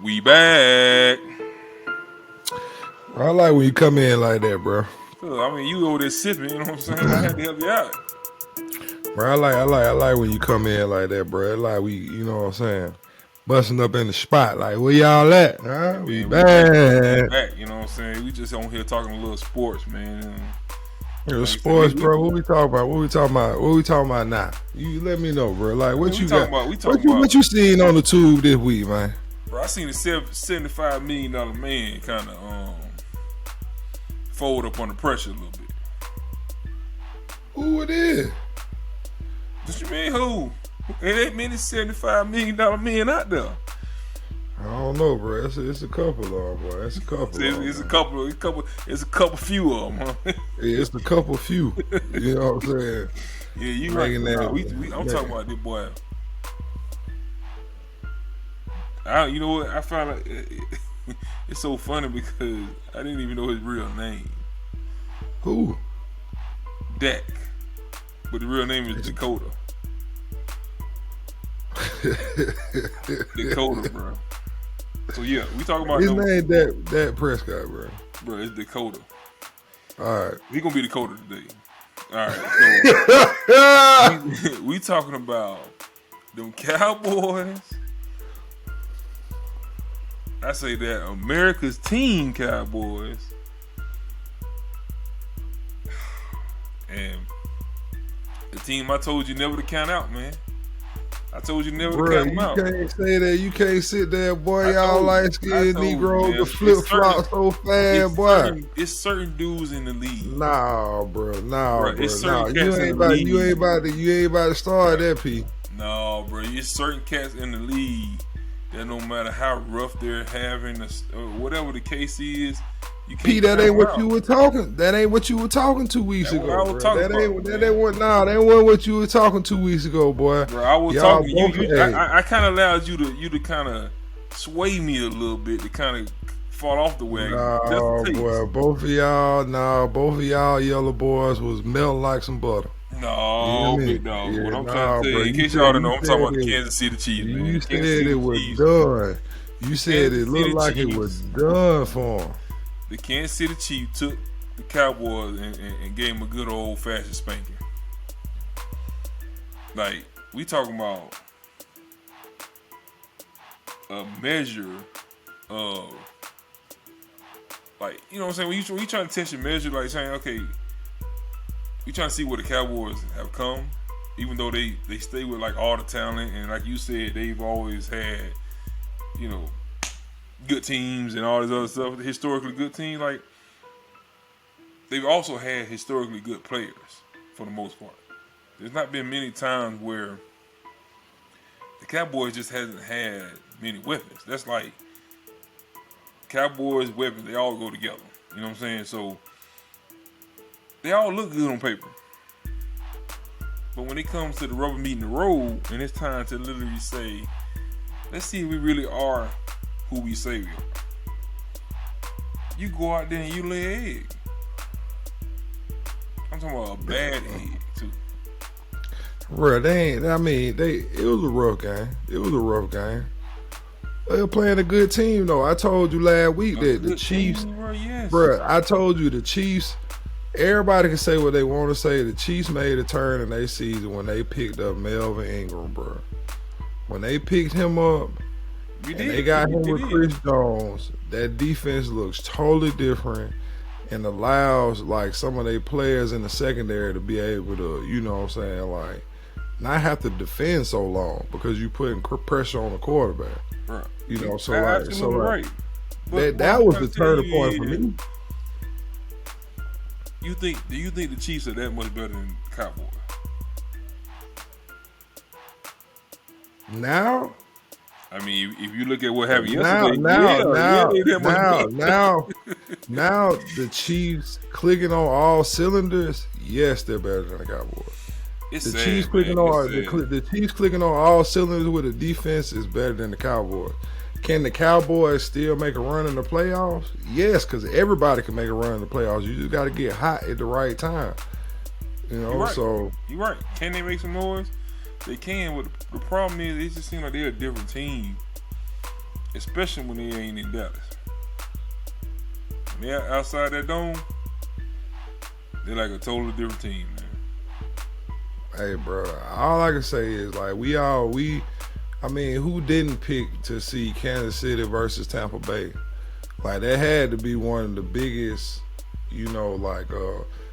We back. I like when you come in like that, bro. I mean, you over there sipping, you know what I'm saying? I had to help you out. Bro, I like when you come in like that, bro. Like you know what I'm saying? Busting up in the spot, like where y'all at? Huh? We Man, back. back, you know what I'm saying? We just on here talking a little sports, man. Sports, bro. What we talking about? What we talking about? What we talking about now? You let me know, bro. Like what you got? What you seen on the tube this week, man? Bro, I seen a $75 million man kind of fold up under pressure a little bit. Who it is? What you mean who? It ain't many $75 million men out there. I don't know, bro. It's a couple of them, boy. It's a couple. It's a couple few of them, huh? Yeah, it's a couple few. You know what I'm saying? Yeah, you right. I'm talking about this boy. You know what? I found out it's so funny because I didn't even know his real name. Who? Dak. But the real name is Dakota. Dakota, bro. So yeah, we talking about his name Dak Prescott, bro. Bro, it's Dakota. All right, we gonna be Dakota today. All right, so we talking about them Cowboys. I say that America's team Cowboys, and the team I told you never to count out, man. I told you never to count them out. You can't say that. You can't sit there, boy. Y'all light-skinned Negroes to flip-flop so fast, boy. It's certain dudes in the league. Nah, bro. Nah, bro. You ain't about to start that, P. No, bro. It's certain cats in the league that no matter how rough they're having, or whatever the case is, you can't. P, that ain't what you were talking. That ain't what you were talking 2 weeks ago. That ain't what you were talking 2 weeks ago, boy. Bro, I was talking. I kind of allowed you to kind of sway me a little bit to kind of fall off the wagon. Nah, boy, both of y'all yellow boys was melting like some butter. No, big dog. Yeah, what I'm trying to say, in case y'all don't know, I'm talking about the Kansas City Chiefs, man. You said it was done. You said it looked like it was done for them. The Kansas City Chiefs took the Cowboys and gave them a good old-fashioned spanking. Like, we talking about a measure of, like, you know what I'm saying? When you trying to test your measure, like saying, okay, we trying to see where the Cowboys have come, even though they stay with, like, all the talent, and like you said, they've always had, you know, good teams and all this other stuff, historically good teams. Like, they've also had historically good players for the most part. There's not been many times where the Cowboys just hasn't had many weapons. That's like Cowboys weapons, they all go together. You know what I'm saying? So they all look good on paper. But when it comes to the rubber meeting the road, and it's time to literally say, let's see if we really are who we say we are. You go out there and you lay an egg. I'm talking about a bad egg too. Bro, it was a rough game. It was a rough game. They were playing a good team though. I told you last week that the Chiefs, bro, I told you the Chiefs, everybody can say what they want to say. The Chiefs made a turn in their season when they picked up Melvin Ingram, bro. When they picked him up, they got him with Chris Jones, that defense looks totally different and allows like some of their players in the secondary to be able to, you know what I'm saying, like not have to defend so long because you putting pressure on the quarterback. Right. You know, right. That was the turning point for me. Do you think the Chiefs are that much better than the Cowboys? Now? I mean, if you look at what happened yesterday, now the Chiefs clicking on all cylinders. Yes, they're better than the Cowboys. The Chiefs clicking on all cylinders with a defense is better than the Cowboys. Can the Cowboys still make a run in the playoffs? Yes, because everybody can make a run in the playoffs. You just got to get hot at the right time. You know, so you're right. Can they make some noise? They can, but the problem is it just seems like they're a different team especially when they ain't in Dallas. When they're outside that dome, they're like a totally different team, man. Hey, bro, all I can say is like I mean, who didn't pick to see Kansas City versus Tampa Bay? Like that had to be one of the biggest,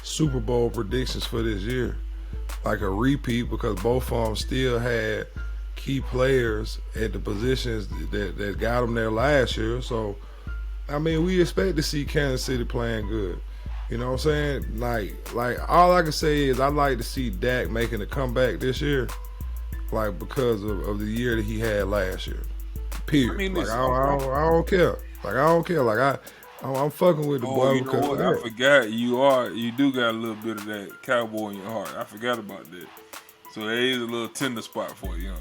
Super Bowl predictions for this year. Like a repeat, because both of them still had key players at the positions that got them there last year. So, I mean, we expect to see Kansas City playing good. You know what I'm saying? Like all I can say is I'd like to see Dak making a comeback this year, like because of the year that he had last year. Period. I mean, like I don't care. Like I don't care. Like I'm fucking with the boy. You know what? I forgot you do got a little bit of that cowboy in your heart. I forgot about that. So there is a little tender spot for you, huh?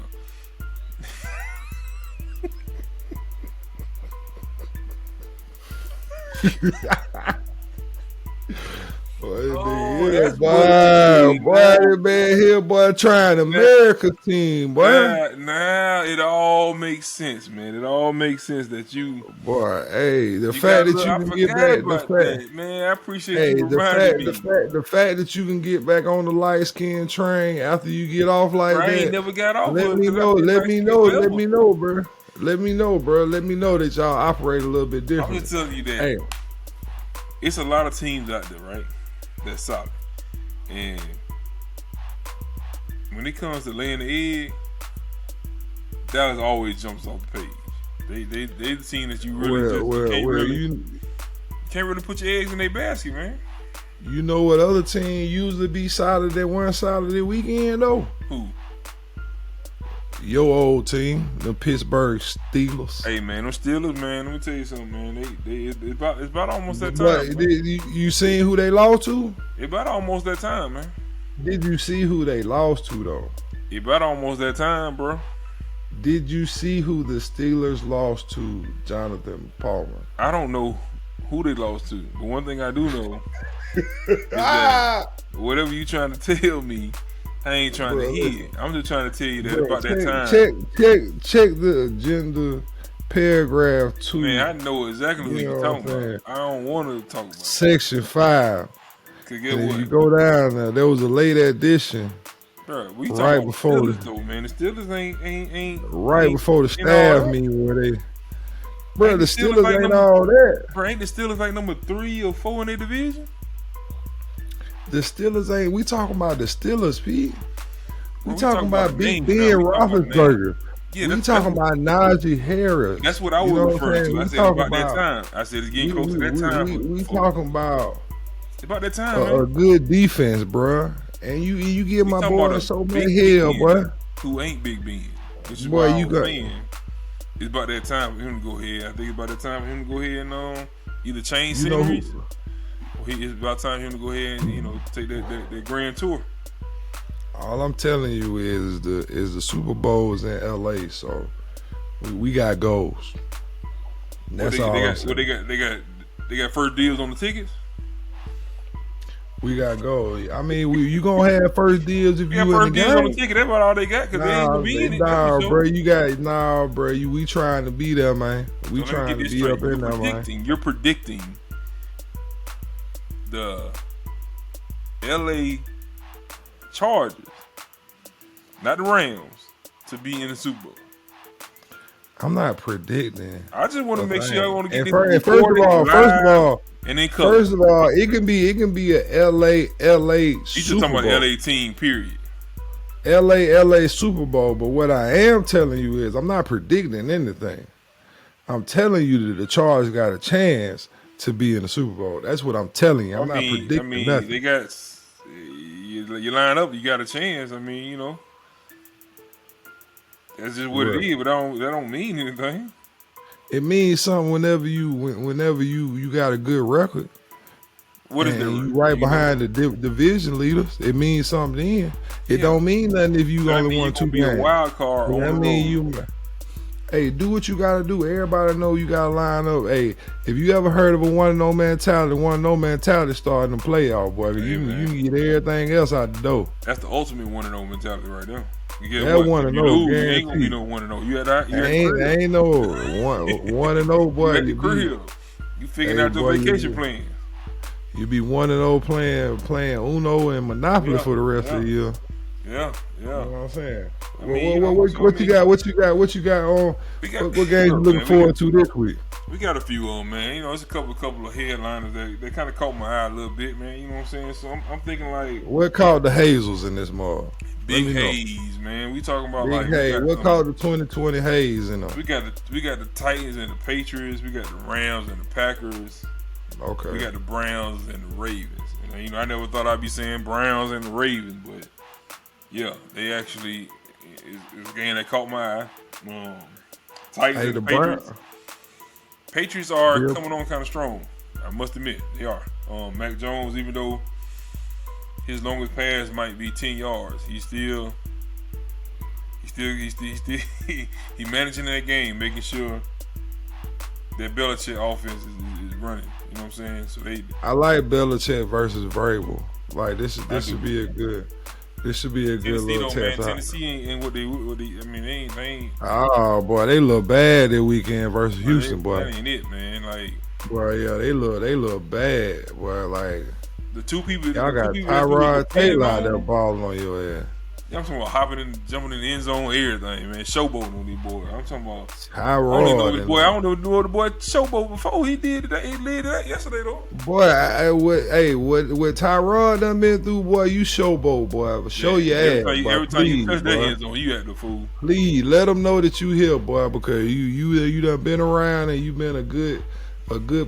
Boy, man here, boy, trying America team, boy. Now it all makes sense, man. It all makes sense that you, boy. Hey, the fact that you can get back, man, I appreciate you reminding me. The fact that you can get back on the light skin train after you get off like that. I ain't never got off. Let me know, bro. Let me know that y'all operate a little bit different. I'm just telling you that. Hey. It's a lot of teams out there, right? That's solid. And when it comes to laying the egg, Dallas always jumps off the page. They the team that you really can't really put your eggs in their basket, man. You know what other team usually be solid that one Saturday weekend though? Who? Your old team, the Pittsburgh Steelers. Hey man, them Steelers, man. Let me tell you something, man. It's about almost that time. But you seen who they lost to? It's about almost that time, man. Did you see who they lost to though? It's about almost that time, bro. Did you see who the Steelers lost to, Jonathan Palmer? I don't know who they lost to, but one thing I do know is that whatever you trying to tell me, I ain't trying to hear. I'm just trying to tell you that about that time. Check the agenda paragraph 2. Man, I know exactly what you're talking about. I don't want to talk about Section 5. You go down there was a late edition. Bro, we right before the Steelers, though, man. The Steelers ain't right before the staff meeting where they. Bro, the Steelers ain't all that. Bro, ain't the Steelers like number 3 or 4 in their division? The Steelers ain't. We talking about the Steelers, Pete. We talking about Big Ben Roethlisberger. Yeah, we talking about Najee Harris. That's what I was referring to. I said about that time. I said it's getting close to that time. We talking about that time, a good defense, bro. And you give my boy so many hell, boy. Who ain't Big Ben? Which is boy, you got. It's about that time for him to go ahead. I think it's about that time for him to go ahead and either change sceneries. It's about time for him to go ahead and take that grand tour. All I'm telling you is the Super Bowl is in LA, so we got goals. That's all. They got first deals on the tickets. We got goals. I mean, you gonna have first deals if you in the game. First deals on the ticket. That's about all they got because they ain't gonna be in it. Bro. We trying to be there, man. We trying to be up in there, man. You're predicting the LA Chargers, not the Rams, to be in the Super Bowl. I'm not predicting. I just want to make sure I want to get first of all, and then first of all, it can be a LA Super Bowl. You just talking about the LA team, period. LA Super Bowl. But what I am telling you is I'm not predicting anything. I'm telling you that the Chargers got a chance to be in the Super Bowl. That's what I'm telling you. I'm not predicting nothing. They got you line up, you got a chance. I mean, that's just what it is. But that don't mean anything. It means something whenever you got a good record. What is that? You right behind the division leaders. It means something then. It don't mean nothing if you only won 2 games. Be a wild card. Hey, do what you gotta do. Everybody know you gotta line up. Hey, if you ever heard of a 1-0 mentality, 1-0 mentality starting the playoff, boy. Hey, you can get everything else out the door. That's the ultimate 1-0 mentality right there. You get that what? If you lose, you ain't gonna be guaranteed. no 1-0. You at that? Ain't no 1-0, boy. You at the crib. You figuring out your vacation plan. You be 1-0 playing Uno and Monopoly for the rest of the year. Yeah. You know what I'm saying? I mean, what you got? What you got on? What games you looking forward to this week? We got a few of them, man. You know, it's a couple of headliners that kind of caught my eye a little bit, man. You know what I'm saying? So I'm thinking like, what called the Hazels in this mall? Big Haze, man. We talking about Big Haze. What called the 2020 Haze in them? We got the Titans and the Patriots. We got the Rams and the Packers. Okay. We got the Browns and the Ravens. You know, I never thought I'd be saying Browns and the Ravens, but yeah, they actually is a game that caught my eye. Titans and the Patriots. Patriots are coming on kind of strong. I must admit, they are. Mac Jones, even though his longest pass might be 10 yards, he managing that game, making sure that Belichick offense is running. You know what I'm saying? So I like Belichick versus Vrabel. Like this should be a good. This should be a good little test. Tennessee ain't what they. I mean, they ain't. Oh boy, they look bad that weekend versus Houston, boy. That ain't it, man. Like, boy, yeah, they look bad, boy. Like the two people. Y'all got Tyrod Taylor out there balling on your ass. Yeah, I'm talking about hopping and jumping in the end zone, everything, man. Showboating on these boys. I'm talking about Tyrod. I don't know the boy showboat before he did that. He did that yesterday though. Boy, what Tyrod done been through, boy, you showboat, boy. Show your ass. Every time you touch that end zone, you at the fool. Please let them know that you here, boy, because you done been around and you been a good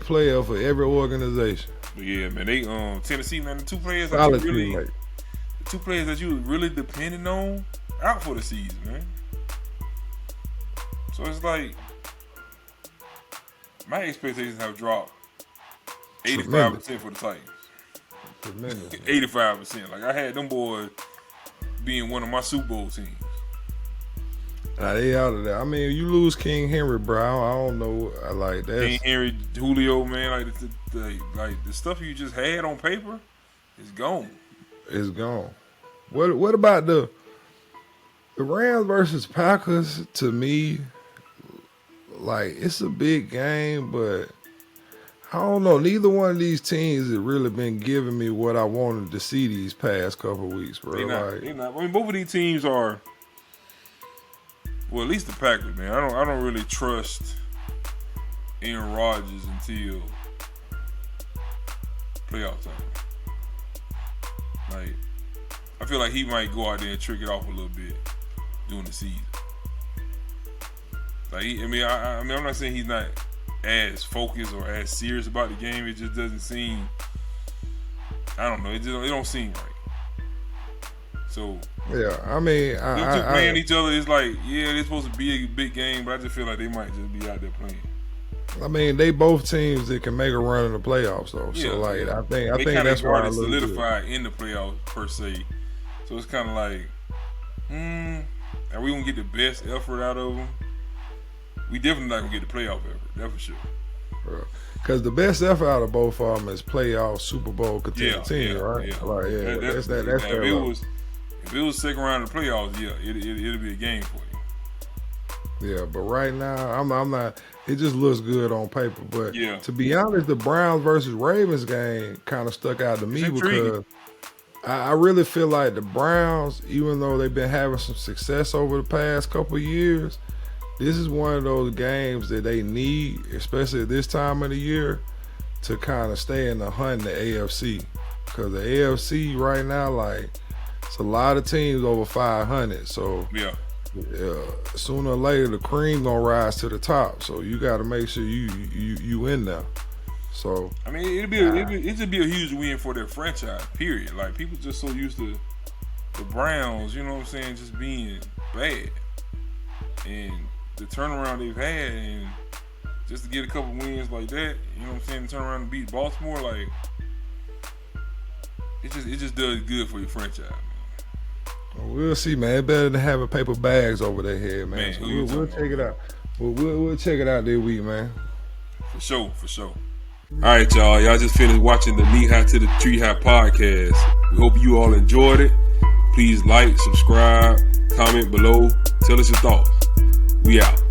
player for every organization. But yeah, man, they Tennessee, man, the two players that you really depending on out for the season, man. So it's like my expectations have dropped 85% for the Titans. Tremendous. 85%. Like I had them boys being one of my Super Bowl teams. Nah, they out of there. I mean, you lose King Henry, bro. I don't know. I like that. King Henry, Julio, man, like the stuff you just had on paper is gone. It's gone. What about the Rams versus Packers? To me, like it's a big game, but I don't know. Neither one of these teams has really been giving me what I wanted to see these past couple of weeks, bro. They're not. I mean, both of these teams are. Well, at least the Packers, man. I don't really trust Aaron Rodgers until playoff time. Like, I feel like he might go out there and trick it off a little bit during the season. Like, I'm not saying he's not as focused or as serious about the game. It just doesn't seem. I don't know. It don't seem right. So yeah, I mean, just playing each other is like, yeah, they're supposed to be a big game, but I just feel like they might just be out there playing. I mean, they both teams that can make a run in the playoffs, though. Yeah, so like, I think that's why they solidified in the playoffs per se. So it's kind of like, are we gonna get the best effort out of them? We definitely not gonna get the playoff effort. That's for sure. Because the best effort out of both of them is playoff Super Bowl contending team, right? Yeah. Like, that's if it was second round of the playoffs, yeah, it'll be a game for you. Yeah, but right now I'm not. It just looks good on paper, but to be honest, the Browns versus Ravens game kind of stuck out to me because I really feel like the Browns, even though they've been having some success over the past couple of years, this is one of those games that they need, especially at this time of the year, to kind of stay in the hunt in the AFC. Because the AFC right now, like, it's a lot of teams over 500. So sooner or later, the cream gonna rise to the top. So you got to make sure you in there. So I mean, it'd just be a huge win for their franchise. Period. Like people just so used to the Browns, you know what I'm saying, just being bad, and the turnaround they've had, and just to get a couple wins like that, you know what I'm saying, turn around and beat Baltimore, like it just does good for your franchise, man. We'll see, man. Better than having paper bags over their head, man. So we'll check it out. Well, we'll check it out this week, man. For sure. All right, y'all. Y'all just finished watching the Knee High to the Tree High podcast. We hope you all enjoyed it. Please like, subscribe, comment below. Tell us your thoughts. We out.